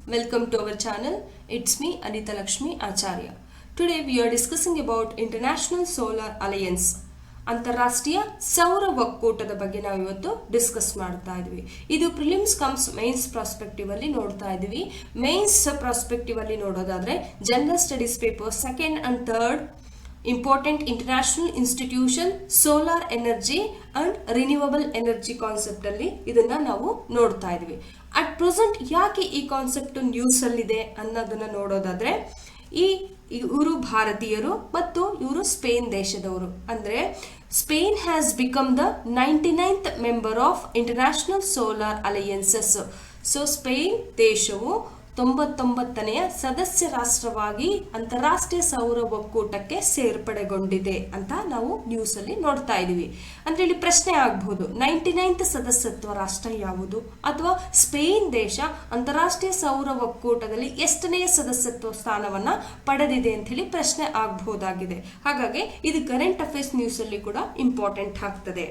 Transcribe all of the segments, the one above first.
Welcome to our channel. It's me Anita Lakshmi Acharya. Today we are discussing about International Solar Alliance. ಅಂತಾರಾಷ್ಟ್ರೀಯ ಸೌರ ಒಕ್ಕೂಟದ ಬಗ್ಗೆ ನಾವು ಇವತ್ತು ಡಿಸ್ಕಸ್ ಮಾಡ್ತಾ ಇದ್ವಿ. ಇದು ಪ್ರಿಲಿಮ್ಸ್ ಕಮ್ಸ್ ಮೇನ್ಸ್ ಪ್ರಾಸ್ಪೆಕ್ಟಿವ್ ಅಲ್ಲಿ ನೋಡ್ತಾ ಇದೀವಿ. ಮೇನ್ಸ್ ಪ್ರಾಸ್ಪೆಕ್ಟಿವ್ ಅಲ್ಲಿ ನೋಡೋದಾದ್ರೆ general studies paper second and third important international institution solar energy and renewable energy concept ಅಲ್ಲಿ ಇದನ್ನ ನಾವು ನೋಡ್ತಾ ಇದ್ವಿ. ಅಟ್ ಪ್ರೆಸೆಂಟ್ ಯಾಕೆ ಈ ಕಾನ್ಸೆಪ್ಟ್ ನ್ಯೂಸ್ ಅಲ್ಲಿದೆ ಅನ್ನೋದನ್ನ ನೋಡೋದಾದ್ರೆ ಇವರು ಭಾರತೀಯರು ಮತ್ತು ಇವರು ಸ್ಪೇನ್ ದೇಶದವರು. ಅಂದ್ರೆ Spain has become the 99th member of international solar alliances. So Spain ದೇಶವು 99ನೇ ಸದಸ್ಯ ರಾಷ್ಟ್ರವಾಗಿ ಅಂತಾರಾಷ್ಟ್ರೀಯ ಸೌರ ಒಕ್ಕೂಟಕ್ಕೆ ಸೇರ್ಪಡೆಗೊಂಡಿದೆ ಅಂತ ನಾವು ನ್ಯೂಸ್ ಅಲ್ಲಿ ನೋಡ್ತಾ ಇದೀವಿ. ಅಂದ್ರೆ ಇಲ್ಲಿ ಪ್ರಶ್ನೆ ಆಗಬಹುದು, 99th ಸದಸ್ಯತ್ವ ರಾಷ್ಟ್ರ ಯಾವುದು ಅಥವಾ ಸ್ಪೇನ್ ದೇಶ ಅಂತಾರಾಷ್ಟ್ರೀಯ ಸೌರ ಒಕ್ಕೂಟದಲ್ಲಿ ಎಷ್ಟನೆಯ ಸದಸ್ಯತ್ವ ಸ್ಥಾನವನ್ನ ಪಡೆದಿದೆ ಅಂತ ಹೇಳಿ ಪ್ರಶ್ನೆ ಆಗಬಹುದಾಗಿದೆ. ಹಾಗಾಗಿ ಇದು ಕರೆಂಟ್ ಅಫೇರ್ಸ್ ನ್ಯೂಸ್ ಅಲ್ಲಿ ಕೂಡ ಇಂಪಾರ್ಟೆಂಟ್ ಆಗ್ತದೆ.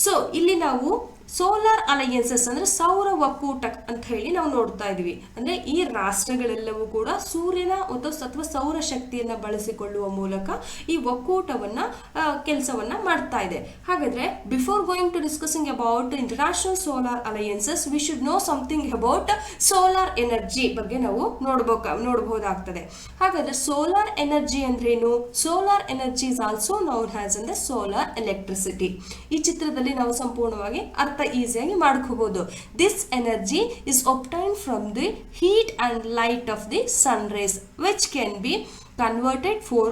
ಸೊ ಇಲ್ಲಿ ನಾವು ಸೋಲಾರ್ ಅಲೈಯನ್ಸಸ್ ಅಂದ್ರೆ ಸೌರ ಒಕ್ಕೂಟ ಅಂತ ಹೇಳಿ ನಾವು ನೋಡ್ತಾ ಇದೀವಿ. ಅಂದ್ರೆ ಈ ರಾಷ್ಟ್ರಗಳೆಲ್ಲವೂ ಕೂಡ ಸೂರ್ಯನ ಅಥವಾ ಸೌರ ಶಕ್ತಿಯನ್ನ ಬಳಸಿಕೊಳ್ಳುವ ಮೂಲಕ ಈ ಒಕ್ಕೂಟವನ್ನ ಕೆಲಸವನ್ನ ಮಾಡ್ತಾ ಇದೆ. ಹಾಗಾದ್ರೆ before going to discussing about international solar alliances we should know something about solar energy ಬಗ್ಗೆ ನಾವು ನೋಡಬಹುದಾಗ್ತದೆ. ಹಾಗಾದ್ರೆ ಸೋಲಾರ್ ಎನರ್ಜಿ ಅಂದ್ರೇನು? Solar energy is also known as ಅಂದ್ರೆ ಸೋಲಾರ್ ಎಲೆಕ್ಟ್ರಿಸಿಟಿ. ಈ ಚಿತ್ರದಲ್ಲಿ ನಾವು ಸಂಪೂರ್ಣವಾಗಿ ಅರ್ಥ ಈಸಿಯಾಗಿ ಮಾಡ್ಕೋಬಹುದು. This energy is obtained from the heat and light of the sun rays which can be converted for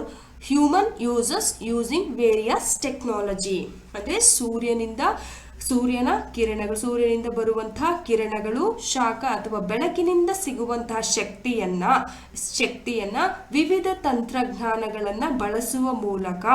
human uses using various technology. ಅಂದ್ರೆ ಸೂರ್ಯನ ಸೂರ್ಯನಿಂದ ಬರುವಂತಹ ಕಿರಣಗಳು, ಶಾಖ ಅಥವಾ ಬೆಳಕಿನಿಂದ ಸಿಗುವಂತಹ ಶಕ್ತಿಯನ್ನ ವಿವಿಧ ತಂತ್ರಜ್ಞಾನಗಳನ್ನ ಬಳಸುವ ಮೂಲಕ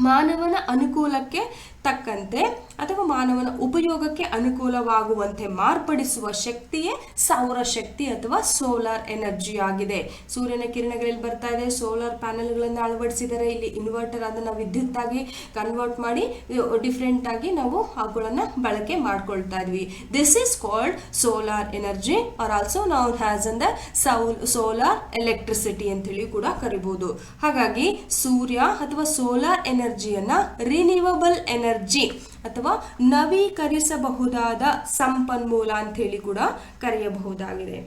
ಮಾನವನ ಅನುಕೂಲಕ್ಕೆ ತಕ್ಕಂತೆ ಅಥವಾ ಮಾನವನ ಉಪಯೋಗಕ್ಕೆ ಅನುಕೂಲವಾಗುವಂತೆ ಮಾರ್ಪಡಿಸುವ ಶಕ್ತಿಯೇ ಸೌರ ಶಕ್ತಿ ಅಥವಾ ಸೋಲಾರ್ ಎನರ್ಜಿ ಆಗಿದೆ. ಸೂರ್ಯನ ಕಿರಣಗಳಲ್ಲಿ ಬರ್ತಾ ಇದೆ, ಸೋಲಾರ್ ಪ್ಯಾನೆಲ್ಗಳನ್ನು ಅಳವಡಿಸಿದರೆ ಇಲ್ಲಿ ಇನ್ವರ್ಟರ್ ಅದನ್ನ ವಿದ್ಯುತ್ ಆಗಿ ಕನ್ವರ್ಟ್ ಮಾಡಿ ಡಿಫ್ರೆಂಟ್ ಆಗಿ ನಾವು ಅವುಗಳನ್ನ ಬಳಕೆ ಮಾಡ್ಕೊಳ್ತಾ ಇದ್ವಿ. This is called solar energy are also noun has ಅಂದ ಸೋಲಾರ್ ಎಲೆಕ್ಟ್ರಿಸಿಟಿ ಅಂತ ಹೇಳಿ ಕೂಡ ಕರಿಬಹುದು. ಹಾಗಾಗಿ ಸೂರ್ಯ ಅಥವಾ ಸೋಲಾರ್ ಎನರ್ಜಿಯನ್ನ ರಿನ್ಯೂವಬಲ್ ಎನರ್ಜಿ ಅಥವಾ ನವೀಕರಿಸಬಹುದಾದ ಸಂಪನ್ಮೂಲ ಅಂತ ಹೇಳಿ ಕೂಡ ಕರೆಯಬಹುದಾಗಿದೆ.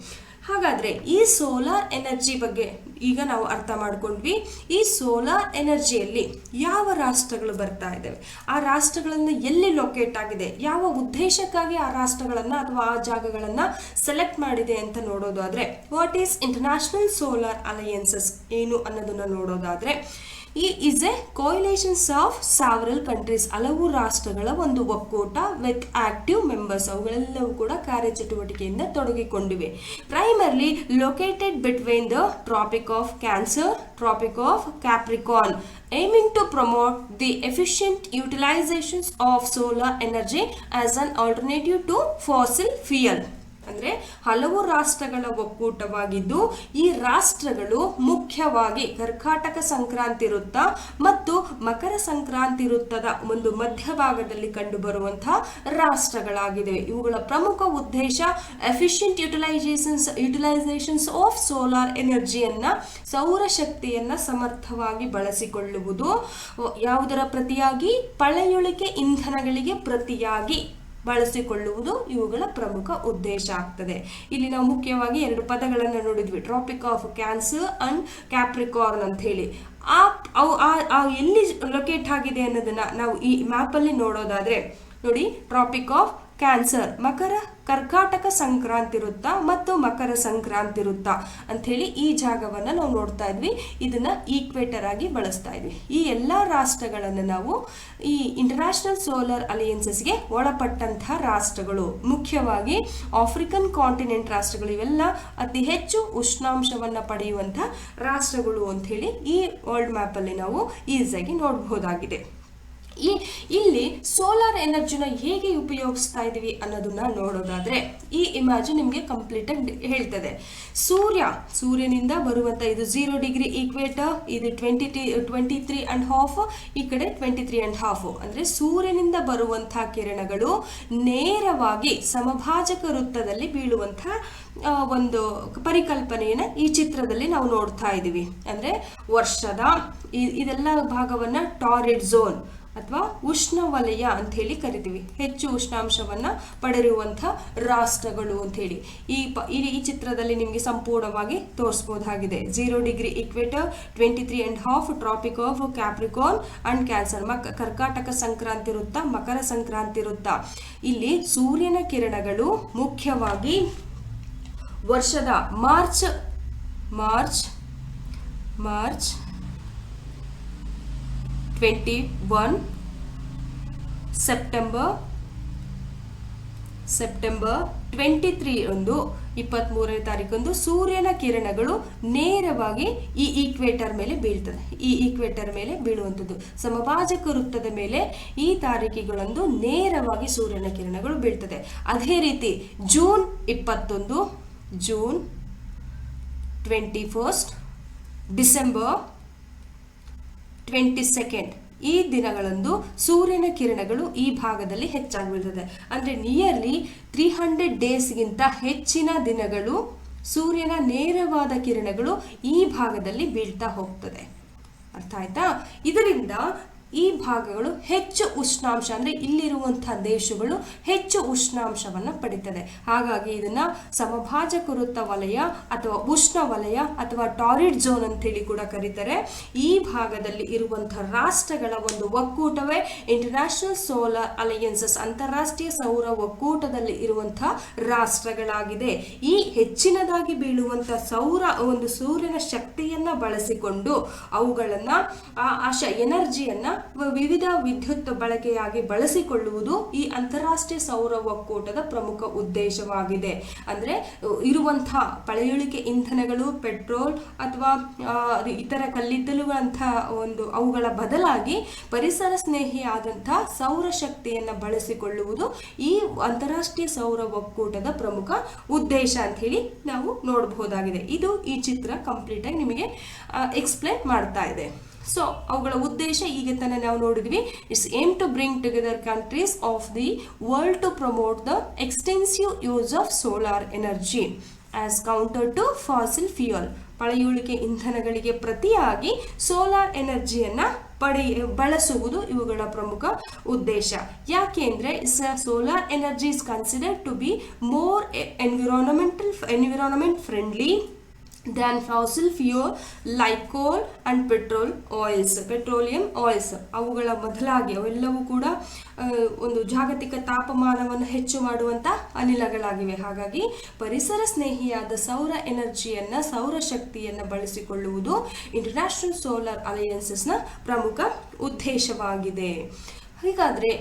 ಹಾಗಾದ್ರೆ ಈ ಸೋಲಾರ್ ಎನರ್ಜಿ ಬಗ್ಗೆ ಈಗ ನಾವು ಅರ್ಥ ಮಾಡ್ಕೊಂಡ್ವಿ. ಈ ಸೋಲಾರ್ ಎನರ್ಜಿಯಲ್ಲಿ ಯಾವ ರಾಷ್ಟ್ರಗಳು ಬರ್ತಾ ಇದ್ದಾವೆ, ಆ ರಾಷ್ಟ್ರಗಳನ್ನ ಎಲ್ಲಿ ಲೊಕೇಟ್ ಆಗಿದೆ, ಯಾವ ಉದ್ದೇಶಕ್ಕಾಗಿ ಆ ರಾಷ್ಟ್ರಗಳನ್ನ ಅಥವಾ ಆ ಜಾಗಗಳನ್ನ ಸೆಲೆಕ್ಟ್ ಮಾಡಿದೆ ಅಂತ ನೋಡೋದಾದ್ರೆ ವಾಟ್ ಈಸ್ ಇಂಟರ್ನ್ಯಾಷನಲ್ ಸೋಲಾರ್ ಅಲೈಯನ್ಸಸ್ ಏನು ಅನ್ನೋದನ್ನ ನೋಡೋದಾದ್ರೆ is a coalitions of several countries. ಹಲವು ರಾಷ್ಟ್ರಗಳ ಒಂದು ಒಕ್ಕೂಟ ವಿತ್ ಆಕ್ಟಿವ್ ಮೆಂಬರ್ಸ್. ಅವುಗಳೆಲ್ಲವೂ ಕೂಡ ಕಾರ್ಯಚಟುವಟಿಕೆಯಿಂದ ತೊಡಗಿಕೊಂಡಿವೆ. Primarily located between the tropic of cancer, tropic of Capricorn, aiming to promote the efficient utilizations of solar energy as an alternative to fossil fuel. ಅಂದ್ರೆ ಹಲವು ರಾಷ್ಟ್ರಗಳ ಒಕ್ಕೂಟವಾಗಿದ್ದು ಈ ರಾಷ್ಟ್ರಗಳು ಮುಖ್ಯವಾಗಿ ಕರ್ಕಾಟಕ ಸಂಕ್ರಾಂತಿ ವೃತ್ತ ಮತ್ತು ಮಕರ ಸಂಕ್ರಾಂತಿ ವೃತ್ತದ ಒಂದು ಮಧ್ಯಭಾಗದಲ್ಲಿ ಕಂಡು ಬರುವಂತಹ ರಾಷ್ಟ್ರಗಳಾಗಿವೆ. ಇವುಗಳ ಪ್ರಮುಖ ಉದ್ದೇಶ ಎಫಿಷಿಯಂಟ್ ಯುಟಿಲೈಸೇಷನ್ಸ್ ಆಫ್ ಸೋಲಾರ್ ಎನರ್ಜಿಯನ್ನ, ಸೌರ ಶಕ್ತಿಯನ್ನ ಸಮರ್ಥವಾಗಿ ಬಳಸಿಕೊಳ್ಳುವುದು. ಯಾವುದರ ಪ್ರತಿಯಾಗಿ? ಪಳೆಯುಳಿಕೆ ಇಂಧನಗಳಿಗೆ ಪ್ರತಿಯಾಗಿ ಬಳಸಿಕೊಳ್ಳುವುದು ಇವುಗಳ ಪ್ರಮುಖ ಉದ್ದೇಶ ಆಗ್ತದೆ. ಇಲ್ಲಿ ನಾವು ಮುಖ್ಯವಾಗಿ ಎರಡು ಪದಗಳನ್ನು ನೋಡಿದ್ವಿ, tropic of cancer and Capricorn ಅಂತ ಹೇಳಿ. ಎಲ್ಲಿ ಲೊಕೇಟ್ ಆಗಿದೆ ಅನ್ನೋದನ್ನ ನಾವು ಈ ಮ್ಯಾಪ್ ಅಲ್ಲಿ ನೋಡೋದಾದ್ರೆ ನೋಡಿ, ಟ್ರಾಪಿಕ್ ಆಫ್ ಕ್ಯಾನ್ಸರ್ ಕರ್ಕಾಟಕ ಸಂಕ್ರಾಂತಿ ವೃತ್ತ ಮತ್ತು ಮಕರ ಸಂಕ್ರಾಂತಿ ವೃತ್ತ ಅಂತ ಹೇಳಿ ಈ ಜಾಗವನ್ನ ನಾವು ನೋಡ್ತಾ ಇದ್ವಿ. ಇದನ್ನ ಈಕ್ವೇಟರ್ ಆಗಿ ಬಳಸ್ತಾ ಇದ್ವಿ. ಈ ಎಲ್ಲಾ ರಾಷ್ಟ್ರಗಳನ್ನ ನಾವು ಈ ಇಂಟರ್ನ್ಯಾಷನಲ್ ಸೋಲಾರ್ ಅಲೈಯನ್ಸಸ್ಗೆ ಒಳಪಟ್ಟಂತಹ ರಾಷ್ಟ್ರಗಳು, ಮುಖ್ಯವಾಗಿ ಆಫ್ರಿಕನ್ ಕಾಂಟಿನೆಂಟ್ ರಾಷ್ಟ್ರಗಳು. ಇವೆಲ್ಲ ಅತಿ ಹೆಚ್ಚು ಉಷ್ಣಾಂಶವನ್ನ ಪಡೆಯುವಂತಹ ರಾಷ್ಟ್ರಗಳು ಅಂತ ಹೇಳಿ ಈ ವರ್ಲ್ಡ್ ಮ್ಯಾಪ್ ಅಲ್ಲಿ ನಾವು ಈಸಿಯಾಗಿ ನೋಡಬಹುದಾಗಿದೆ. ಇಲ್ಲಿ ಸೋಲಾರ್ ಎನರ್ಜಿನ ಹೇಗೆ ಉಪಯೋಗಿಸ್ತಾ ಇದೀವಿ ಅನ್ನೋದನ್ನ ನೋಡೋದಾದ್ರೆ ಈ ಇಮೇಜ್ ನಿಮಗೆ ಕಂಪ್ಲೀಟ್ ಆಗಿ ಹೇಳ್ತದೆ. ಸೂರ್ಯನಿಂದ ಬರುವಂತ ಇದು 0 ಡಿಗ್ರಿ ಈಕ್ವೇಟರ್, ಇದು 23.5, ಈ ಕಡೆ 23.5. ಅಂದ್ರೆ ಸೂರ್ಯನಿಂದ ಬರುವಂತಹ ಕಿರಣಗಳು ನೇರವಾಗಿ ಸಮಭಾಜಕ ವೃತ್ತದಲ್ಲಿ ಬೀಳುವಂತಹ ಒಂದು ಪರಿಕಲ್ಪನೆಯನ್ನ ಈ ಚಿತ್ರದಲ್ಲಿ ನಾವು ನೋಡ್ತಾ ಇದೀವಿ. ಅಂದ್ರೆ ವರ್ಷದ ಇದೆಲ್ಲ ಭಾಗವನ್ನ ಟಾರಿಡ್ ಝೋನ್ ಅಥವಾ ಉಷ್ಣವಲಯ ಅಂತ ಹೇಳಿ ಕರಿತೀವಿ. ಹೆಚ್ಚು ಉಷ್ಣಾಂಶವನ್ನ ಪಡೆದಿರುವಂತಹ ರಾಷ್ಟ್ರಗಳು ಅಂತ ಹೇಳಿ ಈ ಚಿತ್ರದಲ್ಲಿ ನಿಮಗೆ ಸಂಪೂರ್ಣವಾಗಿ ತೋರಿಸಬಹುದಾಗಿದೆ. 0 degree equator, 23.5 tropic of Capricorn and cancer, ಕರ್ಕಾಟಕ ಸಂಕ್ರಾಂತಿ ವೃತ್ತ, ಮಕರ ಸಂಕ್ರಾಂತಿ ವೃತ್ತ. ಇಲ್ಲಿ ಸೂರ್ಯನ ಕಿರಣಗಳು ಮುಖ್ಯವಾಗಿ ವರ್ಷದ ಮಾರ್ಚ್ 21, ಸೆಪ್ಟೆಂಬರ್ 23 23ನೇ ತಾರೀಕಂದು ಸೂರ್ಯನ ಕಿರಣಗಳು ನೇರವಾಗಿ ಈ ಈಕ್ವೇಟರ್ ಮೇಲೆ ಬೀಳ್ತದೆ. ಈ ಈಕ್ವೇಟರ್ ಮೇಲೆ ಬೀಳುವಂಥದ್ದು ಸಮಭಾಜಕ ವೃತ್ತದ ಮೇಲೆ ಈ ತಾರೀಕಿಗಳಂದು ನೇರವಾಗಿ ಸೂರ್ಯನ ಕಿರಣಗಳು ಬೀಳ್ತದೆ. ಅದೇ ರೀತಿ ಜೂನ್ 21, ಜೂನ್ 21, ಡಿಸೆಂಬರ್ 22 ಈ ದಿನಗಳಂದು ಸೂರ್ಯನ ಕಿರಣಗಳು ಈ ಭಾಗದಲ್ಲಿ ಹೆಚ್ಚಾಗಿ ಬೀಳ್ತದೆ. ಅಂದ್ರೆ ನಿಯರ್ಲಿ 300 ಡೇಸ್ಗಿಂತ ಹೆಚ್ಚಿನ ದಿನಗಳು ಸೂರ್ಯನ ನೇರವಾದ ಕಿರಣಗಳು ಈ ಭಾಗದಲ್ಲಿ ಬೀಳ್ತಾ ಹೋಗ್ತದೆ. ಅರ್ಥ ಆಯ್ತಾ? ಇದರಿಂದ ಈ ಭಾಗಗಳು ಹೆಚ್ಚು ಉಷ್ಣಾಂಶ, ಅಂದ್ರೆ ಇಲ್ಲಿರುವಂತಹ ದೇಶಗಳು ಹೆಚ್ಚು ಉಷ್ಣಾಂಶವನ್ನ ಪಡಿತದೆ. ಹಾಗಾಗಿ ಇದನ್ನ ಸಮಭಾಜಕ ವೃತ್ತ ವಲಯ ಅಥವಾ ಉಷ್ಣ ವಲಯ ಅಥವಾ ಟಾರಿಡ್ ಝೋನ್ ಅಂತ ಹೇಳಿ ಕೂಡ ಕರೀತಾರೆ. ಈ ಭಾಗದಲ್ಲಿ ಇರುವಂತಹ ರಾಷ್ಟ್ರಗಳ ಒಂದು ಒಕ್ಕೂಟವೇ ಇಂಟರ್ನ್ಯಾಷನಲ್ ಸೋಲಾರ್ ಅಲಯನ್ಸಸ್, ಅಂತಾರಾಷ್ಟ್ರೀಯ ಸೌರ ಒಕ್ಕೂಟದಲ್ಲಿ ಇರುವಂತಹ ರಾಷ್ಟ್ರಗಳಾಗಿದೆ. ಈ ಹೆಚ್ಚಿನದಾಗಿ ಬೀಳುವಂತಹ ಒಂದು ಸೂರ್ಯನ ಶಕ್ತಿಯನ್ನ ಬಳಸಿಕೊಂಡು ಅವುಗಳನ್ನ ಎನರ್ಜಿಯನ್ನ ವಿವಿಧ ವಿದ್ಯುತ್ ಬಳಕೆಯಾಗಿ ಬಳಸಿಕೊಳ್ಳುವುದು ಈ ಅಂತಾರಾಷ್ಟ್ರೀಯ ಸೌರ ಒಕ್ಕೂಟದ ಪ್ರಮುಖ ಉದ್ದೇಶವಾಗಿದೆ. ಅಂದ್ರೆ ಇರುವಂತಹ ಪಳೆಯುಳಿಕೆ ಇಂಧನಗಳು, ಪೆಟ್ರೋಲ್ ಅಥವಾ ಇತರ ಕಲ್ಲಿದ್ದಲುಗಳಂತಹ ಅವುಗಳ ಬದಲಾಗಿ ಪರಿಸರ ಸ್ನೇಹಿಯಾದಂತಹ ಸೌರಶಕ್ತಿಯನ್ನ ಬಳಸಿಕೊಳ್ಳುವುದು ಈ ಅಂತಾರಾಷ್ಟ್ರೀಯ ಸೌರ ಒಕ್ಕೂಟದ ಪ್ರಮುಖ ಉದ್ದೇಶ ಅಂತ ಹೇಳಿ ನಾವು ನೋಡಬಹುದಾಗಿದೆ. ಇದು ಈ ಚಿತ್ರ ಕಂಪ್ಲೀಟ್ ಆಗಿ ನಿಮಗೆ ಎಕ್ಸ್ಪ್ಲೇನ್ ಮಾಡ್ತಾ ಇದೆ. ಸೊ ಅವುಗಳ ಉದ್ದೇಶ ಈಗ ತಾನೇ ನಾವು ನೋಡಿದ್ವಿ. It's aim to bring together countries of the world to promote the extensive use of solar energy as counter to fossil fuel. ಪಳೆಯುಳಿಕೆ ಇಂಧನಗಳಿಗೆ ಪ್ರತಿಯಾಗಿ ಸೋಲಾರ್ ಎನರ್ಜಿಯನ್ನ ಬಳಸುವುದು ಇವುಗಳ ಪ್ರಮುಖ ಉದ್ದೇಶ. ಯಾಕೆಂದ್ರೆ solar energy is considered to be more environment friendly than fossil fuel like coal and petroleum oils. ಅವುಗಳ ಬದಲಾಗಿ ಅವೆಲ್ಲವೂ ಕೂಡ ಒಂದು ಜಾಗತಿಕ ತಾಪಮಾನವನ್ನು ಹೆಚ್ಚು ಮಾಡುವಂತ ಅನಿಲಗಳಾಗಿವೆ. ಹಾಗಾಗಿ ಪರಿಸರ ಸ್ನೇಹಿಯಾದ ಸೌರ ಎನರ್ಜಿಯನ್ನ, ಸೌರಶಕ್ತಿಯನ್ನ ಬಳಸಿಕೊಳ್ಳುವುದು ಇಂಟರ್ನ್ಯಾಷನಲ್ ಸೋಲಾರ್ ಅಲಯನ್ಸಸ್ನ ಪ್ರಮುಖ ಉದ್ದೇಶವಾಗಿದೆ. ಹಾಗಾದ್ರೆ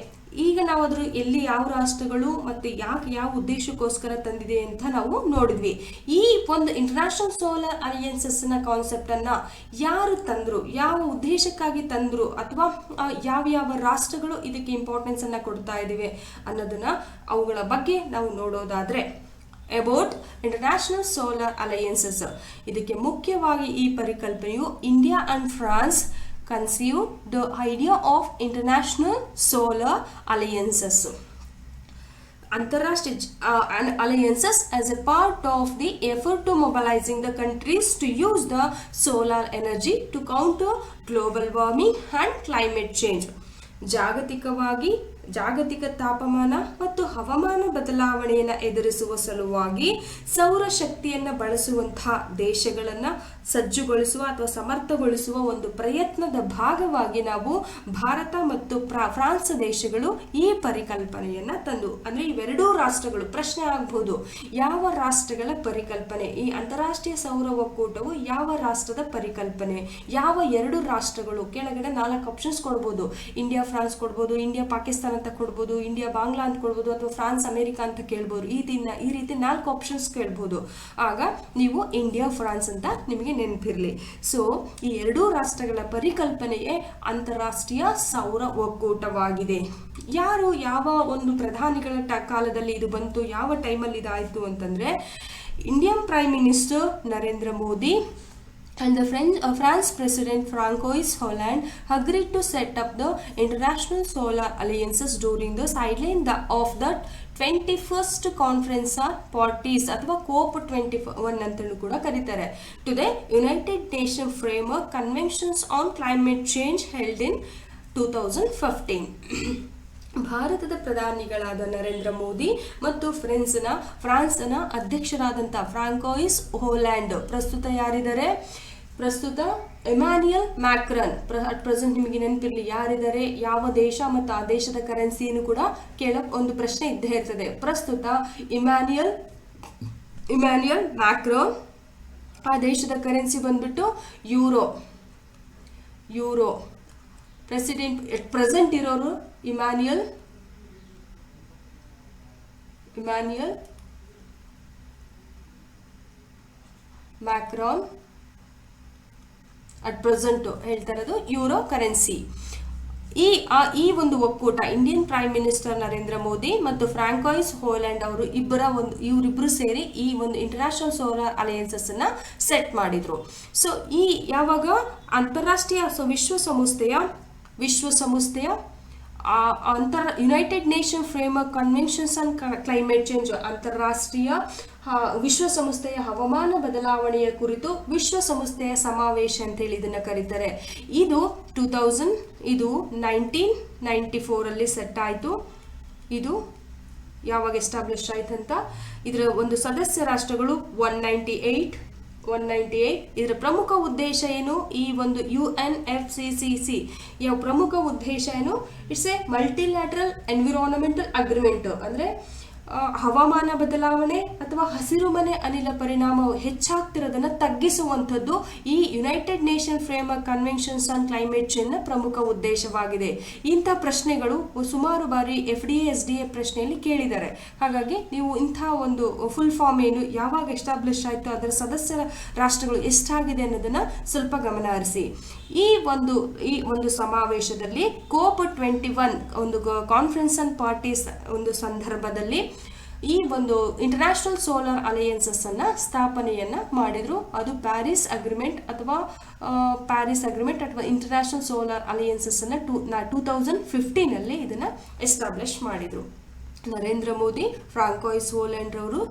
ಈಗ ನಾವು ಅದ್ರ ಎಲ್ಲಿ ಯಾವ ರಾಷ್ಟ್ರಗಳು ಮತ್ತೆ ಯಾವ ಉದ್ದೇಶಕ್ಕೋಸ್ಕರ ತಂದಿದೆ ಅಂತ ನಾವು ನೋಡಿದ್ವಿ. ಈ ಒಂದು ಇಂಟರ್ನ್ಯಾಷನಲ್ ಸೋಲಾರ್ ಅಲಯನ್ಸಸ್ ನ ಕಾನ್ಸೆಪ್ಟ್ ಅನ್ನ ಯಾರು ತಂದ್ರು, ಯಾವ ಉದ್ದೇಶಕ್ಕಾಗಿ ತಂದ್ರು, ಅಥವಾ ಯಾವ ರಾಷ್ಟ್ರಗಳು ಇದಕ್ಕೆ ಇಂಪಾರ್ಟೆನ್ಸ್ ಅನ್ನ ಕೊಡ್ತಾ ಇದಿವೆ ಅನ್ನೋದನ್ನ ಅವುಗಳ ಬಗ್ಗೆ ನಾವು ನೋಡೋದಾದ್ರೆ ಅಬೌಟ್ ಇಂಟರ್ನ್ಯಾಷನಲ್ ಸೋಲಾರ್ ಅಲಯನ್ಸಸ್, ಇದಕ್ಕೆ ಮುಖ್ಯವಾಗಿ ಈ ಪರಿಕಲ್ಪನೆಯು India and France conceived the idea of international solar alliances. Antarashtriya alliances as a part of the effort to mobilizing the countries to use the solar energy to counter global warming and climate change. ಜಾಗತಿಕ ತಾಪಮಾನ ಮತ್ತು ಹವಾಮಾನ ಬದಲಾವಣೆಯನ್ನು ಎದುರಿಸುವ ಸಲುವಾಗಿ ಸೌರಶಕ್ತಿಯನ್ನು ಬಳಸುವಂತಹ ದೇಶಗಳನ್ನು ಸಜ್ಜುಗೊಳಿಸುವ ಅಥವಾ ಸಮರ್ಥಗೊಳಿಸುವ ಒಂದು ಪ್ರಯತ್ನದ ಭಾಗವಾಗಿ ನಾವು ಭಾರತ ಮತ್ತು ಫ್ರಾನ್ಸ್ ದೇಶಗಳು ಈ ಪರಿಕಲ್ಪನೆಯನ್ನ ತಂದು, ಅಂದ್ರೆ ಇವೆರಡೂ ರಾಷ್ಟ್ರಗಳು, ಪ್ರಶ್ನೆ ಆಗಬಹುದು ಯಾವ ರಾಷ್ಟ್ರಗಳ ಪರಿಕಲ್ಪನೆ, ಈ ಅಂತಾರಾಷ್ಟ್ರೀಯ ಸೌರ ಒಕ್ಕೂಟವು ಯಾವ ರಾಷ್ಟ್ರದ ಪರಿಕಲ್ಪನೆ, ಯಾವ ಎರಡು ರಾಷ್ಟ್ರಗಳು, ಕೆಳಗಡೆ 4 ಆಪ್ಷನ್ಸ್ ಕೊಡ್ಬೋದು, ಇಂಡಿಯಾ ಫ್ರಾನ್ಸ್ ಕೊಡ್ಬೋದು, ಇಂಡಿಯಾ ಪಾಕಿಸ್ತಾನ ಅಂತ ಕೊಡ್ಬೋದು, ಇಂಡಿಯಾ ಬಾಂಗ್ಲಾ ಅಂತ ಕೊಡ್ಬೋದು, ಅಥವಾ ಫ್ರಾನ್ಸ್ ಅಮೆರಿಕ ಅಂತ ಕೇಳ್ಬೋದು. ಈ ರೀತಿ 4 ಆಪ್ಷನ್ಸ್ ಕೇಳ್ಬೋದು. ಆಗ ನೀವು ಇಂಡಿಯಾ ಫ್ರಾನ್ಸ್ ಅಂತ ನಿಮಗೆ ನೆನಪಿರಲಿ. ಸೊ ಈ ಎರಡೂ ರಾಷ್ಟ್ರಗಳ ಪರಿಕಲ್ಪನೆಯೇ ಅಂತಾರಾಷ್ಟ್ರೀಯ ಸೌರ ಒಕ್ಕೂಟವಾಗಿದೆ. ಯಾವ ಒಂದು ಪ್ರಧಾನಿಗಳ ಕಾಲದಲ್ಲಿ ಇದು ಬಂತು, ಯಾವ ಟೈಮಲ್ಲಿ ಇದಾಯಿತು ಅಂತಂದ್ರೆ, Indian prime minister Narendra Modi and the France President Francois Hollande agreed to set up the International Solar Alliances during the sideline of the 21st Conference on Parties ಅಥವಾ COP21 ಅಂತಲೂ ಕೂಡ ಕರೀತಾರೆ, to the United Nations Framework Conventions on Climate Change held in 2015. ಭಾರತದ ಪ್ರಧಾನಿಗಳಾದ ನರೇಂದ್ರ ಮೋದಿ ಮತ್ತು ಫ್ರಾನ್ಸ್ನ ಅಧ್ಯಕ್ಷರಾದಂಥ François Holland, ಪ್ರಸ್ತುತ ಯಾರಿದ್ದಾರೆ, ಪ್ರಸ್ತುತ ಇಮ್ಯಾನ್ಯುಯಲ್ ಮ್ಯಾಕ್ರನ್, ಅಟ್ ಪ್ರೆಸೆಂಟ್ ನಿಮಗೆ ನೆನಪಿರಲಿ ಯಾರಿದ್ದಾರೆ, ಯಾವ ದೇಶ ಮತ್ತು ಆ ದೇಶದ ಕರೆನ್ಸಿಯನ್ನು ಕೂಡ ಕೇಳಕ್ ಒಂದು ಪ್ರಶ್ನೆ ಇದ್ದೇ ಇರ್ತದೆ. ಪ್ರಸ್ತುತ ಇಮ್ಯಾನ್ಯುಯಲ್ ಮ್ಯಾಕ್ರೋನ್, ಆ ದೇಶದ ಕರೆನ್ಸಿ ಬಂದ್ಬಿಟ್ಟು ಯೂರೋ. ಪ್ರೆಸೆಂಟ್ ಇರೋರು ಇಮ್ಯಾನ್ಯುಯಲ್ ಮ್ಯಾಕ್ರಾನ್, ಅಟ್ ಪ್ರೆಸೆಂಟ್ ಹೇಳ್ತಾ ಇರೋದು ಯೂರೋ ಕರೆನ್ಸಿ. ಈ ಒಂದು ಒಕ್ಕೂಟ Indian prime minister Narendra Modi ಮತ್ತು ಫ್ರಾಂಕೋಯಿಸ್ ಹೋಲ್ಯಾಂಡ್ ಅವರು ಇವರಿಬ್ಬರು ಸೇರಿ ಈ ಒಂದು ಇಂಟರ್ನ್ಯಾಷನಲ್ ಸೋಲಾರ್ ಅಲಯನ್ಸಸ್ ಅನ್ನ ಸೆಟ್ ಮಾಡಿದ್ರು. ಸೊ ಯಾವಾಗ ಅಂತಾರಾಷ್ಟ್ರೀಯ ವಿಶ್ವಸಂಸ್ಥೆಯ United nation framework conventions on climate change, ಅಂತಾರಾಷ್ಟ್ರೀಯ ವಿಶ್ವಸಂಸ್ಥೆಯ ಹವಾಮಾನ ಬದಲಾವಣೆಯ ಕುರಿತು ವಿಶ್ವಸಂಸ್ಥೆಯ ಸಮಾವೇಶ ಅಂತೇಳಿ ಇದನ್ನು ಕರೀತಾರೆ. ಇದು 1994 ಸೆಟ್ ಆಯಿತು. ಇದು ಯಾವಾಗ ಎಸ್ಟಾಬ್ಲಿಷ್ ಆಯ್ತಂತ, ಇದರ ಒಂದು ಸದಸ್ಯ ರಾಷ್ಟ್ರಗಳು 198. ಇದರ ಪ್ರಮುಖ ಉದ್ದೇಶ ಏನು, ಈ ಒಂದು UNFCCC ಪ್ರಮುಖ ಉದ್ದೇಶ ಏನು, it's A multilateral environmental agreement. ಅಂದರೆ ಹವಾಮಾನ ಬದಲಾವಣೆ ಅಥವಾ ಹಸಿರುಮನೆ ಅನಿಲ ಪರಿಣಾಮವು ಹೆಚ್ಚಾಗ್ತಿರೋದನ್ನು ತಗ್ಗಿಸುವಂಥದ್ದು ಈ United nation framework conventions on climate change ನ ಪ್ರಮುಖ ಉದ್ದೇಶವಾಗಿದೆ. ಇಂಥ ಪ್ರಶ್ನೆಗಳು ಸುಮಾರು ಬಾರಿ FDA SDA ಪ್ರಶ್ನೆಯಲ್ಲಿ ಕೇಳಿದ್ದಾರೆ. ಹಾಗಾಗಿ ನೀವು ಇಂಥ ಒಂದು ಫುಲ್ ಫಾರ್ಮ್ ಏನು, ಯಾವಾಗ ಎಸ್ಟಾಬ್ಲಿಷ್ ಆಯಿತು, ಅದರ ಸದಸ್ಯ ರಾಷ್ಟ್ರಗಳು ಎಷ್ಟಾಗಿದೆ ಅನ್ನೋದನ್ನ ಸ್ವಲ್ಪ ಗಮನ ಹರಿಸಿ. ಈ ಒಂದು ಸಮಾವೇಶದಲ್ಲಿ COP21 ಒಂದು ಕಾನ್ಫರೆನ್ಸ್ ಆನ್ ಪಾರ್ಟೀಸ್ ಒಂದು ಸಂದರ್ಭದಲ್ಲಿ ಈ ಒಂದು ಇಂಟರ್ನ್ಯಾಷನಲ್ ಸೋಲಾರ್ ಅಲಯನ್ಸಸ್ ಅನ್ನ ಸ್ಥಾಪನೆಯನ್ನ ಮಾಡಿದ್ರು. ಅದು ಪ್ಯಾರಿಸ್ ಅಗ್ರಿಮೆಂಟ್ ಅಥವಾ ಇಂಟರ್ನ್ಯಾಷನಲ್ ಸೋಲಾರ್ ಅಲಯನ್ಸಸ್ ಅನ್ನ 2015 ಇದನ್ನ ಎಸ್ಟಾಬ್ಲಿಷ್ ಮಾಡಿದ್ರು. ನರೇಂದ್ರ ಮೋದಿ, ಫ್ರಾಂಕೋಯಿಸ್ ಹೋಲ್ಯಾಂಡ್ ಅವರು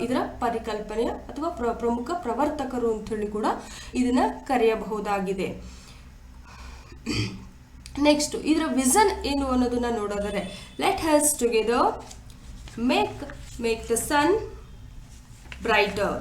ಇದರ ಪರಿಕಲ್ಪನೆ ಅಥವಾ ಪ್ರಮುಖ ಪ್ರವರ್ತಕರು ಅಂತ ಹೇಳಿ ಕೂಡ ಇದನ್ನ ಕರೆಯಬಹುದಾಗಿದೆ. ನೆಕ್ಸ್ಟ್ ಇದರ ವಿಷನ್ ಏನು ಅನ್ನೋದನ್ನ ನೋಡೋದಾದ್ರೆ, let us together make the sun brighter.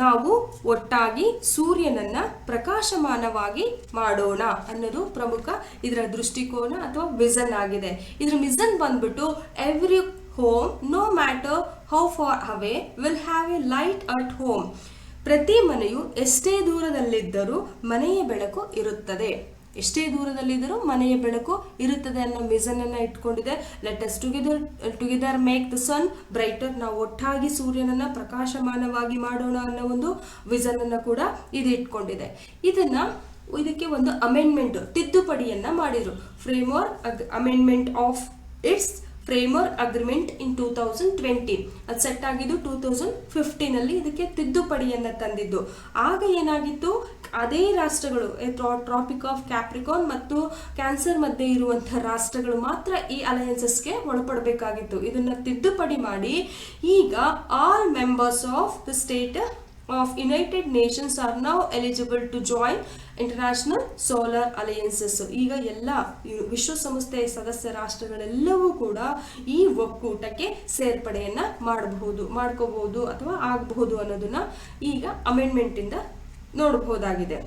ನಾವು ಒಟ್ಟಾಗಿ ಸೂರ್ಯನನ್ನ ಪ್ರಕಾಶಮಾನವಾಗಿ ಮಾಡೋಣ ಅನ್ನೋದು ಪ್ರಮುಖ ಇದರ ದೃಷ್ಟಿಕೋನ ಅಥವಾ ವಿಷನ್ ಆಗಿದೆ. ಇದರ ಮಿಷನ್ ಬಂದ್ಬಿಟ್ಟು every home no matter how far away will have a light at home. ಪ್ರತಿ ಮನೆಯು ಎಷ್ಟೇ ದೂರದಲ್ಲಿದ್ದರೂ ಮನೆಯ ಬೆಳಕು ಇರುತ್ತದೆ. ಎಷ್ಟೇ ದೂರದಲ್ಲಿದ್ದರೂ ಮನೆಯ ಬೆಳಕು ಇರುತ್ತದೆ ಅನ್ನೋ ಮಿಷನ್ ಅನ್ನ ಇಟ್ಕೊಂಡಿದೆ. Let us together make the sun brighter. ನಾವು ಒಟ್ಟಾಗಿ ಸೂರ್ಯನನ್ನ ಪ್ರಕಾಶಮಾನವಾಗಿ ಮಾಡೋಣ ಅನ್ನೋ ಒಂದು ವಿಷನ್ ಅನ್ನ ಕೂಡ ಇದು ಇಟ್ಕೊಂಡಿದೆ. ಇದಕ್ಕೆ ಒಂದು ಅಮೆಂಡ್ಮೆಂಟ್, ತಿದ್ದುಪಡಿಯನ್ನ ಮಾಡಿದ್ರು. Framework amendment of its framework agreement in 2020. ಅದು ಸೆಟ್ ಆಗಿದ್ದು 2015 ಇದಕ್ಕೆ ತಿದ್ದುಪಡಿಯನ್ನ ತಂದಿದ್ದು. ಆಗ ಏನಾಗಿತ್ತು, ಅದೇ ರಾಷ್ಟ್ರಗಳು ಟ್ರಾಪಿಕ್ ಆಫ್ ಕ್ಯಾಪ್ರಿಕಾನ್ ಮತ್ತು ಕ್ಯಾನ್ಸರ್ ಮಧ್ಯೆ ಇರುವಂತಹ ರಾಷ್ಟ್ರಗಳು ಮಾತ್ರ ಈ ಅಲಯನ್ಸಸ್ಗೆ ಒಳಪಡಬೇಕಾಗಿತ್ತು. ಇದನ್ನ ತಿದ್ದುಪಡಿ ಮಾಡಿ ಈಗ all members of the state of United Nations are now eligible to join international solar alliances. ಈಗ ಎಲ್ಲ ವಿಶ್ವಸಂಸ್ಥೆಯ ಸದಸ್ಯ ರಾಷ್ಟ್ರಗಳೆಲ್ಲವೂ ಕೂಡ ಈ ಒಕ್ಕೂಟಕ್ಕೆ ಸೇರ್ಪಡೆಯನ್ನ ಮಾಡ್ಕೋಬಹುದು ಅಥವಾ ಆಗಬಹುದು ಅನ್ನೋದನ್ನ ಈಗ ಅಮೆಂಡ್ಮೆಂಟ್ ಇಂದ ನೋಡಬಹುದಾಗಿದೆ.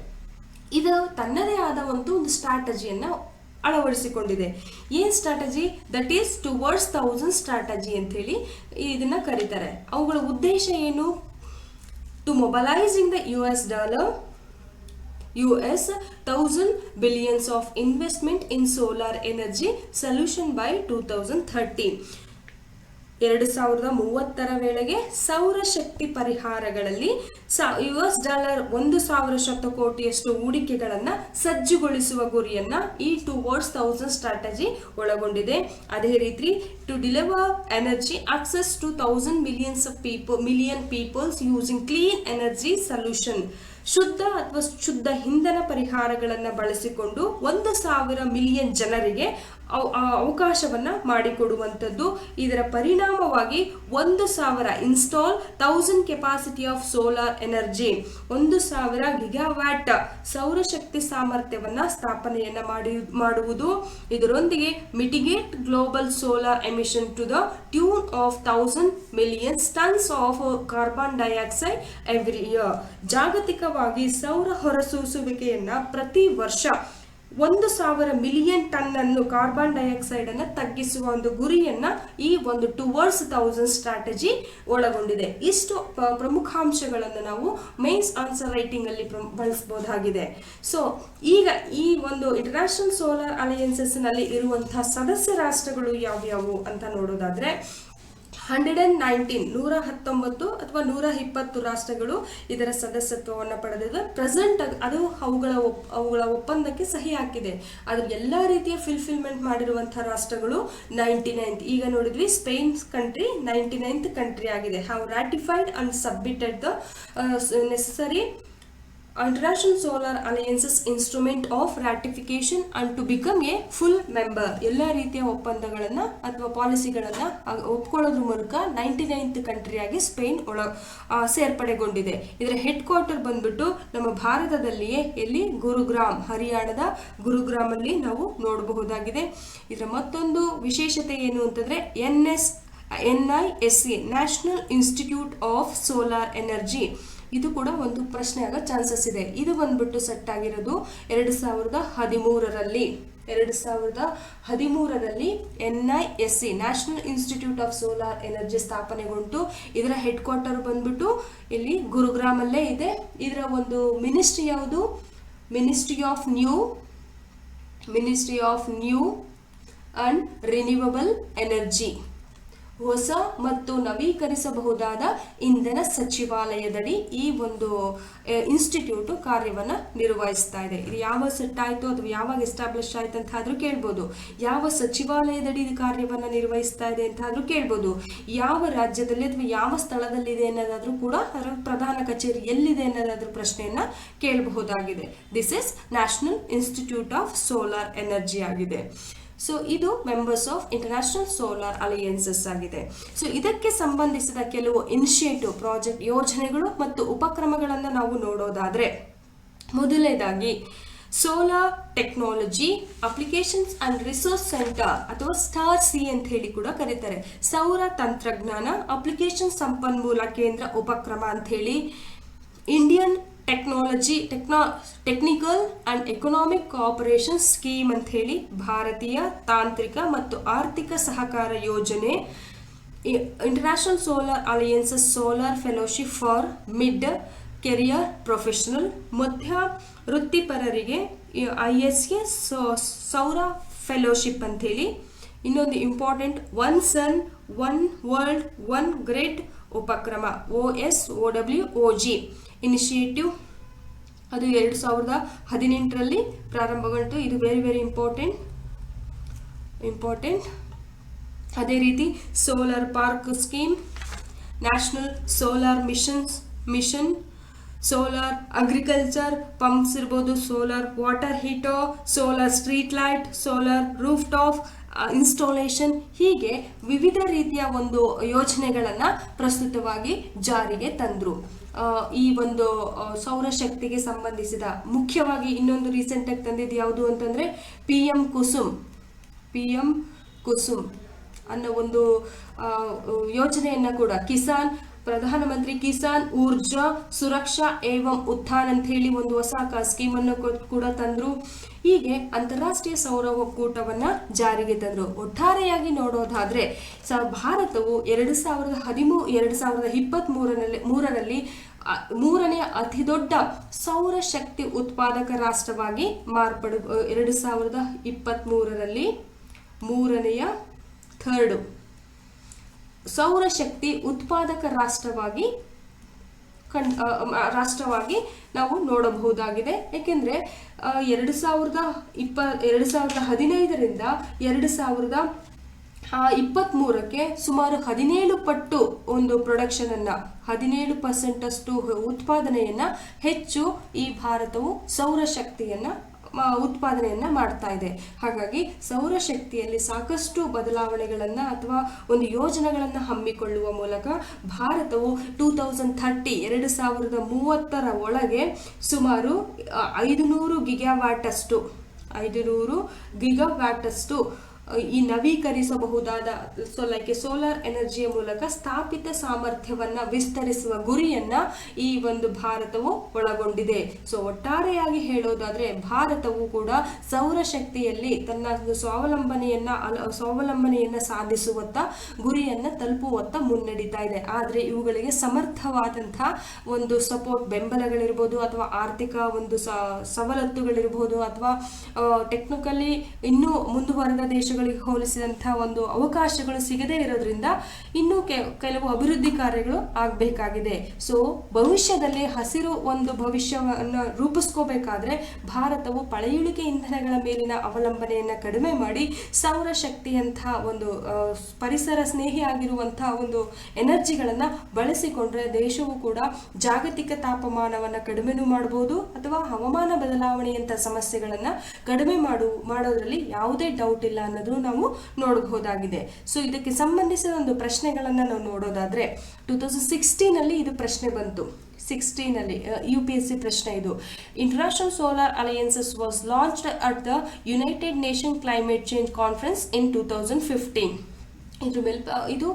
ಇದು ತನ್ನದೇ ಆದ ಒಂದು ಸ್ಟ್ರಾಟಜಿಯನ್ನ ಅಳವಡಿಸಿಕೊಂಡಿದೆ. ಏನ್ strategy? That is towards 1000 strategy ಅಂತ ಹೇಳಿ ಇದನ್ನ ಕರೀತಾರೆ. ಅವುಗಳ ಉದ್ದೇಶ ಏನು? To mobilising the US dollar US 1000 billions of investment in solar energy solution by 2030. 2030 ವೇಳೆಗೆ ಸೌರಶಕ್ತಿ ಪರಿಹಾರಗಳಲ್ಲಿ $1,000 ಶತಕೋಟಿಯಷ್ಟು ಹೂಡಿಕೆಗಳನ್ನ ಸಜ್ಜುಗೊಳಿಸುವ ಗುರಿಯನ್ನ ಈ ಟುವರ್ಡ್ಸ್ 1000 ಸ್ಟ್ರಾಟಜಿ ಒಳಗೊಂಡಿದೆ. ಅದೇ ರೀತಿ to deliver energy access to 1000 million peoples using clean energy solution, ಶುದ್ಧ ಇಂಧನ ಪರಿಹಾರಗಳನ್ನು ಬಳಸಿಕೊಂಡು 1,000 ಮಿಲಿಯನ್ ಜನರಿಗೆ ಅವಕಾಶವನ್ನ ಮಾಡಿಕೊಡುವಂಥದ್ದು. ಇದರ ಪರಿಣಾಮವಾಗಿ 1,000 install 1000 capacity of solar energy, 1,000 gigawatt ಸೌರಶಕ್ತಿ ಸಾಮರ್ಥ್ಯವನ್ನ ಸ್ಥಾಪನೆಯನ್ನ ಮಾಡುವುದು. ಇದರೊಂದಿಗೆ mitigate global solar emission to the tune of 1000 million tons of carbon dioxide every year. ಜಾಗತಿಕವಾಗಿ ಸೌರ ಹೊರಸೂಸುವಿಕೆಯನ್ನ ಪ್ರತಿ ವರ್ಷ 1,000 ಮಿಲಿಯನ್ ಟನ್ ಅನ್ನು ಕಾರ್ಬನ್ ಡೈಆಕ್ಸೈಡ್ ಅನ್ನು ತಗ್ಗಿಸುವ ಒಂದು ಗುರಿಯನ್ನ ಈ ಒಂದು ಟುವರ್ಡ್ಸ್ 1000 ಸ್ಟ್ರಾಟಜಿ ಒಳಗೊಂಡಿದೆ. ಇಷ್ಟು ಪ್ರಮುಖಾಂಶಗಳನ್ನು ನಾವು ಮೇನ್ಸ್ ಆನ್ಸರ್ ರೈಟಿಂಗ್ ಅಲ್ಲಿ ಬಳಸಬಹುದಾಗಿದೆ. ಸೊ ಈಗ ಈ ಒಂದು ಇಂಟರ್ನ್ಯಾಷನಲ್ ಸೋಲಾರ್ ಅಲಯನ್ಸಸ್ ನಲ್ಲಿ ಇರುವಂತಹ ಸದಸ್ಯ ರಾಷ್ಟ್ರಗಳು ಯಾವ್ಯಾವು ಅಂತ ನೋಡೋದಾದ್ರೆ 119 ಅಥವಾ 120 ರಾಷ್ಟ್ರಗಳು ಇದರ ಸದಸ್ಯತ್ವವನ್ನು ಪಡೆದಿದೆ. ಪ್ರೆಸೆಂಟ್ ಅದು ಅವುಗಳ ಒಪ್ಪಂದಕ್ಕೆ ಸಹಿ ಹಾಕಿದೆ. ಅದ್ರ ಎಲ್ಲಾ ರೀತಿಯ ಫಿಲ್ಫಿಲ್ಮೆಂಟ್ ಮಾಡಿರುವಂತಹ ರಾಷ್ಟ್ರಗಳು 99. ಈಗ ನೋಡಿದ್ವಿ ಸ್ಪೇನ್ ಕಂಟ್ರಿ 99th ಕಂಟ್ರಿ ಆಗಿದೆ. Have ratified and submitted the necessary International Solar Alliance's instrument of ratification and to become a full member. ಎಲ್ಲ ರೀತಿಯ ಒಪ್ಪಂದಗಳನ್ನ ಅಥವಾ ಪಾಲಿಸಿಗಳನ್ನ ಒಪ್ಕೊಳ್ಳೋದ್ರ ಮೂಲಕ 99th ಕಂಟ್ರಿ ಆಗಿ ಸ್ಪೇನ್ ಸೇರ್ಪಡೆಗೊಂಡಿದೆ. ಇದರ ಹೆಡ್ ಕ್ವಾರ್ಟರ್ ಬಂದ್ಬಿಟ್ಟು ನಮ್ಮ ಭಾರತದಲ್ಲಿಯೇ ಎಲ್ಲಿ ಗುರುಗ್ರಾಮ್, ಹರಿಯಾಣದ ಗುರುಗ್ರಾಮ್ ಅಲ್ಲಿ ನಾವು ನೋಡಬಹುದಾಗಿದೆ. ಇದರ ಮತ್ತೊಂದು ವಿಶೇಷತೆ ಏನು ಅಂತಂದ್ರೆ NISE national institute of solar energy, ಇದು ಕೂಡ ಒಂದು ಪ್ರಶ್ನೆ ಆಗೋ ಚಾನ್ಸಸ್ ಇದೆ. ಇದು ಬಂದ್ಬಿಟ್ಟು ಸೆಟ್ ಆಗಿರೋದು 2013ರಲ್ಲಿ. 2013ರಲ್ಲಿ NISE national institute of solar energy ಸ್ಥಾಪನೆಗೊಂಡು ಇದರ ಹೆಡ್ ಕ್ವಾರ್ಟರ್ ಬಂದ್ಬಿಟ್ಟು ಇಲ್ಲಿ ಗುರುಗ್ರಾಮ್ ಅಲ್ಲೇ ಇದೆ. ಇದರ ಒಂದು ಮಿನಿಸ್ಟ್ರಿ ಯಾವುದು? Ministry of new and renewable energy, ಹೊಸ ಮತ್ತು ನವೀಕರಿಸಬಹುದಾದ ಇಂಧನ ಸಚಿವಾಲಯದಡಿ ಈ ಒಂದು ಇನ್ಸ್ಟಿಟ್ಯೂಟ್ ಕಾರ್ಯವನ್ನು ನಿರ್ವಹಿಸ್ತಾ ಇದೆ. ಇದು ಯಾವ ಸೆಟ್ ಆಯಿತು ಅಥವಾ ಯಾವಾಗ ಎಸ್ಟಾಬ್ಲಿಷ್ ಆಯ್ತು ಅಂತ ಆದ್ರೂ ಕೇಳ್ಬೋದು. ಯಾವ ಸಚಿವಾಲಯದಡಿ ಇದು ಕಾರ್ಯವನ್ನು ನಿರ್ವಹಿಸ್ತಾ ಇದೆ ಅಂತ ಆದ್ರೂ ಕೇಳ್ಬೋದು. ಯಾವ ರಾಜ್ಯದಲ್ಲಿ ಅಥವಾ ಯಾವ ಸ್ಥಳದಲ್ಲಿದೆ ಅನ್ನೋದಾದ್ರೂ ಕೂಡ ಅದರ ಪ್ರಧಾನ ಕಚೇರಿ ಎಲ್ಲಿದೆ ಅನ್ನೋದಾದ್ರೂ ಪ್ರಶ್ನೆಯನ್ನ ಕೇಳಬಹುದಾಗಿದೆ. This is national institute of solar energy ಆಗಿದೆ. ಸೊ ಇದು members of international solar alliances ಆಗಿದೆ. ಸೊ ಇದಕ್ಕೆ ಸಂಬಂಧಿಸಿದ ಕೆಲವು ಇನಿಷಿಯೇಟಿವ್ ಪ್ರಾಜೆಕ್ಟ್ ಯೋಜನೆಗಳು ಮತ್ತು ಉಪಕ್ರಮಗಳನ್ನು ನಾವು ನೋಡೋದಾದ್ರೆ, ಮೊದಲನೇದಾಗಿ solar technology applications and resource centre ಅಥವಾ STAR-C ಅಂತ ಹೇಳಿ ಕೂಡ ಕರೀತಾರೆ. ಸೌರ ತಂತ್ರಜ್ಞಾನ ಅಪ್ಲಿಕೇಶನ್ ಸಂಪನ್ಮೂಲ ಕೇಂದ್ರ ಉಪಕ್ರಮ ಅಂತ ಹೇಳಿ Indian technical and economic cooperation scheme ಅಂತ ಹೇಳಿ ಭಾರತೀಯ ತಾಂತ್ರಿಕ ಮತ್ತು ಆರ್ಥಿಕ ಸಹಕಾರ ಯೋಜನೆ, international solar alliances solar fellowship for mid career professional, ಮಧ್ಯ ವೃತ್ತಿಪರರಿಗೆ ISA ಸೌರ ಫೆಲೋಶಿಪ್ ಅಂತ ಹೇಳಿ. ಇನ್ನೊಂದು important one sun one world one grid ಉಪಕ್ರಮ OSOWOG ಇನಿಷಿಯೇಟಿವ್, ಅದು 2018ರಲ್ಲಿ ಪ್ರಾರಂಭಗೊಂಡು. ಇದು ವೆರಿ ವೆರಿ ಇಂಪಾರ್ಟೆಂಟ್. ಅದೇ ರೀತಿ solar park scheme, national solar mission, solar agriculture pumps ಇರ್ಬೋದು, solar water heater, solar street light, solar roof top installation, ಹೀಗೆ ವಿವಿಧ ರೀತಿಯ ಒಂದು ಯೋಜನೆಗಳನ್ನು ಪ್ರಸ್ತುತವಾಗಿ ಜಾರಿಗೆ ತಂದರು. ಈ ಒಂದು ಸೌರಶಕ್ತಿಗೆ ಸಂಬಂಧಿಸಿದ ಮುಖ್ಯವಾಗಿ ಇನ್ನೊಂದು ರೀಸೆಂಟಾಗಿ ತಂದಿದ್ದು ಯಾವುದು ಅಂತಂದರೆ PM ಕುಸುಮ್ ಅನ್ನೋ ಒಂದು ಯೋಜನೆಯನ್ನು ಕೂಡ ಪ್ರಧಾನಮಂತ್ರಿ ಕಿಸಾನ್ ಊರ್ಜಾ ಸುರಕ್ಷಾ ಏವಂ ಉತ್ಥಾನ್ ಅಂತ ಹೇಳಿ ಒಂದು ಹೊಸ ಸ್ಕೀಮನ್ನು ಕೂಡ ತಂದರು. ಹೀಗೆ ಅಂತಾರಾಷ್ಟ್ರೀಯ ಸೌರ ಒಕ್ಕೂಟವನ್ನು ಜಾರಿಗೆ ತಂದರು. ಒಟ್ಟಾರೆಯಾಗಿ ನೋಡೋದಾದರೆ ಭಾರತವು 2023ರಲ್ಲಿ ಮೂರನೆಯ ಅತಿ ದೊಡ್ಡ ಸೌರಶಕ್ತಿ ಉತ್ಪಾದಕ ರಾಷ್ಟ್ರವಾಗಿ 2023ರಲ್ಲಿ ಮೂರನೆಯ ಥರ್ಡ್ ಸೌರಶಕ್ತಿ ಉತ್ಪಾದಕ ರಾಷ್ಟ್ರವಾಗಿ ನಾವು ನೋಡಬಹುದಾಗಿದೆ. ಏಕೆಂದರೆ 2015ರಿಂದ 2023ಕ್ಕೆ ಸುಮಾರು 17 ಪಟ್ಟು ಒಂದು ಪ್ರೊಡಕ್ಷನನ್ನು 17% ಅಷ್ಟು ಉತ್ಪಾದನೆಯನ್ನ ಹೆಚ್ಚು ಈ ಭಾರತವು ಸೌರಶಕ್ತಿಯನ್ನ ಉತ್ಪಾದನೆಯನ್ನ ಮಾಡ್ತಾ ಇದೆ. ಹಾಗಾಗಿ ಸೌರಶಕ್ತಿಯಲ್ಲಿ ಸಾಕಷ್ಟು ಬದಲಾವಣೆಗಳನ್ನ ಅಥವಾ ಒಂದು ಯೋಜನೆಗಳನ್ನ ಹಮ್ಮಿಕೊಳ್ಳುವ ಮೂಲಕ ಭಾರತವು 2030ರ ಒಳಗೆ ಸುಮಾರು 500 ಗಿಗಾವ್ಯಾಟ್ ಅಷ್ಟು ಈ ನವೀಕರಿಸಬಹುದಾದ ಸೋಲಾರ್ ಎನರ್ಜಿಯ ಮೂಲಕ ಸ್ಥಾಪಿತ ಸಾಮರ್ಥ್ಯವನ್ನ ವಿಸ್ತರಿಸುವ ಗುರಿಯನ್ನ ಈ ಒಂದು ಭಾರತವು ಒಳಗೊಂಡಿದೆ. ಸೊ ಒಟ್ಟಾರೆಯಾಗಿ ಹೇಳೋದಾದ್ರೆ ಭಾರತವು ಕೂಡ ಸೌರಶಕ್ತಿಯಲ್ಲಿ ತನ್ನ ಸ್ವಾವಲಂಬನೆಯನ್ನ ಸಾಧಿಸುವತ್ತ ಗುರಿಯನ್ನ ತಲುಪುವತ್ತ ಮುನ್ನಡೀತಾ ಇದೆ. ಆದ್ರೆ ಇವುಗಳಿಗೆ ಸಮರ್ಥವಾದಂತಹ ಒಂದು ಸಪೋರ್ಟ್ ಬೆಂಬಲಗಳಿರ್ಬೋದು ಅಥವಾ ಆರ್ಥಿಕ ಒಂದು ಸವಲತ್ತುಗಳಿರ್ಬೋದು ಅಥವಾ ಟೆಕ್ನಿಕಲಿ ಇನ್ನೂ ಮುಂದುವರೆದ ದೇಶ ಹೋಲಿಸಿದಂತಹ ಒಂದು ಅವಕಾಶಗಳು ಸಿಗದೇ ಇರೋದ್ರಿಂದ ಇನ್ನೂ ಕೆಲವು ಅಭಿವೃದ್ಧಿ ಕಾರ್ಯಗಳು ಆಗಬೇಕಾಗಿದೆ. ಸೊ ಭವಿಷ್ಯದಲ್ಲಿ ಹಸಿರು ಒಂದು ಭವಿಷ್ಯವನ್ನು ರೂಪಿಸ್ಕೋಬೇಕಾದ್ರೆ ಭಾರತವು ಪಳೆಯುಳಿಕೆ ಇಂಧನಗಳ ಮೇಲಿನ ಅವಲಂಬನೆಯನ್ನ ಕಡಿಮೆ ಮಾಡಿ ಸೌರಶಕ್ತಿಯಂತಹ ಒಂದು ಪರಿಸರ ಸ್ನೇಹಿ ಆಗಿರುವಂತಹ ಒಂದು ಎನರ್ಜಿಗಳನ್ನ ಬಳಸಿಕೊಂಡ್ರೆ ದೇಶವು ಕೂಡ ಜಾಗತಿಕ ತಾಪಮಾನವನ್ನ ಕಡಿಮೆನೂ ಮಾಡಬಹುದು ಅಥವಾ ಹವಾಮಾನ ಬದಲಾವಣೆಯಂತ ಸಮಸ್ಯೆಗಳನ್ನ ಕಡಿಮೆ ಮಾಡೋದ್ರಲ್ಲಿ ಯಾವುದೇ ಡೌಟ್ ಇಲ್ಲ ಅನ್ನೋದು ನಾವು ನೋಡಬಹುದಾಗಿದೆ. ಸೊ ಇದಕ್ಕೆ ಸಂಬಂಧಿಸಿದ ಒಂದು ಪ್ರಶ್ನೆಗಳನ್ನ ನಾವು ನೋಡೋದಾದ್ರೆ 2016ನಲ್ಲಿ ಇದು ಪ್ರಶ್ನೆ ಬಂತು. 16ನಲ್ಲಿ UPSC ಪ್ರಶ್ನೆ ಇದು. International solar alliances was launched at the United Nation climate change conference in 2015. ಇದು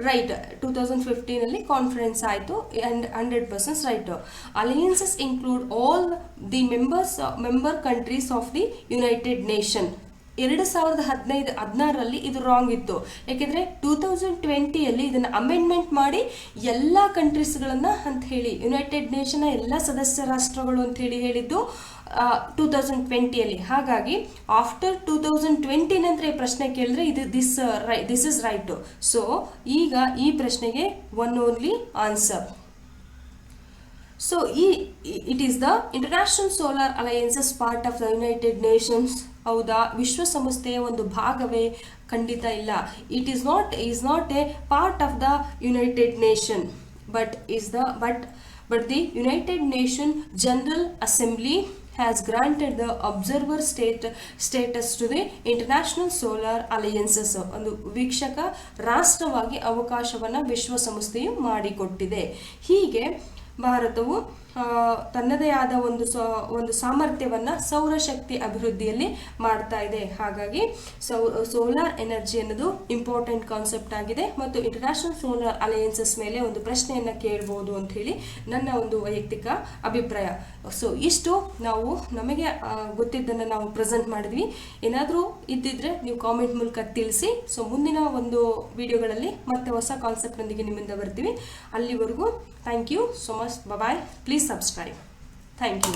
ರೈಟ್ 2015ನಲ್ಲಿ ಕಾನ್ಫರೆನ್ಸ್ ಆಯಿತು and 100% right. Alliances include all the member countries of the United Nation. 2016ರಲ್ಲಿ ಇದು ರಾಂಗ್ ಇತ್ತು. ಯಾಕೆಂದ್ರೆ 2020ಯಲ್ಲಿ ಇದನ್ನ ಅಮೆಂಡ್ಮೆಂಟ್ ಮಾಡಿ ಎಲ್ಲ ಕಂಟ್ರೀಸ್ಗಳನ್ನ ಅಂತ ಹೇಳಿ ಯುನೈಟೆಡ್ ನೇಷನ್ ಎಲ್ಲ ಸದಸ್ಯ ರಾಷ್ಟ್ರಗಳು ಅಂತ ಹೇಳಿದ್ದು 2020ಯಲ್ಲಿ. ಹಾಗಾಗಿ ಆಫ್ಟರ್ 2020 ನಂತರ ಈ ಪ್ರಶ್ನೆ ಕೇಳಿದ್ರೆ ಇದು ದಿಸ್ ಇಸ್ ರೈಟ್. ಸೊ ಈಗ ಈ ಪ್ರಶ್ನೆಗೆ one only answer. So it is the international solar alliances part of the United Nations. ಹೌದಾ, ವಿಶ್ವಸಂಸ್ಥೆಯ ಒಂದು ಭಾಗವೇ? ಖಂಡಿತ ಇಲ್ಲ. It is not A part of the United nation but the United nation general assembly has granted the observer status to the international solar alliances. ಒಂದು ವೀಕ್ಷಕ ರಾಷ್ಟ್ರವಾಗಿ ಅವಕಾಶವನ್ನ ವಿಶ್ವಸಂಸ್ಥೆಯು ಮಾಡಿಕೊಟ್ಟಿದೆ. ಹೀಗೆ ಭಾರತವು ತನ್ನದೇ ಆದ ಒಂದು ಸಾಮರ್ಥ್ಯವನ್ನ ಸೌರಶಕ್ತಿ ಅಭಿವೃದ್ಧಿಯಲ್ಲಿ ಮಾಡ್ತಾ ಇದೆ. ಹಾಗಾಗಿ ಸೋಲಾರ್ ಎನರ್ಜಿ ಅನ್ನೋದು ಇಂಪಾರ್ಟೆಂಟ್ ಕಾನ್ಸೆಪ್ಟ್ ಆಗಿದೆ ಮತ್ತು ಇಂಟರ್ನ್ಯಾಷನಲ್ ಸೋಲಾರ್ ಅಲಯನ್ಸಸ್ ಮೇಲೆ ಒಂದು ಪ್ರಶ್ನೆಯನ್ನ ಕೇಳಬಹುದು ಅಂತ ಹೇಳಿ ನನ್ನ ಒಂದು ವೈಯಕ್ತಿಕ ಅಭಿಪ್ರಾಯ. ಸೊ ಇಷ್ಟು ನಾವು ನಮಗೆ ಗೊತ್ತಿದ್ದನ್ನು ನಾವು ಪ್ರೆಸೆಂಟ್ ಮಾಡಿದ್ವಿ. ಏನಾದರೂ ಇದ್ದಿದ್ರೆ ನೀವು ಕಾಮೆಂಟ್ ಮೂಲಕ ತಿಳಿಸಿ. ಸೊ ಮುಂದಿನ ಒಂದು ವಿಡಿಯೋಗಳಲ್ಲಿ ಮತ್ತೆ ಹೊಸ ಕಾನ್ಸೆಪ್ಟ್ ನೊಂದಿಗೆ ನಿಮ್ಮಿಂದ ಬರ್ತೀವಿ. ಅಲ್ಲಿವರೆಗೂ thank you so much. Bye. Please subscribe. Thank you.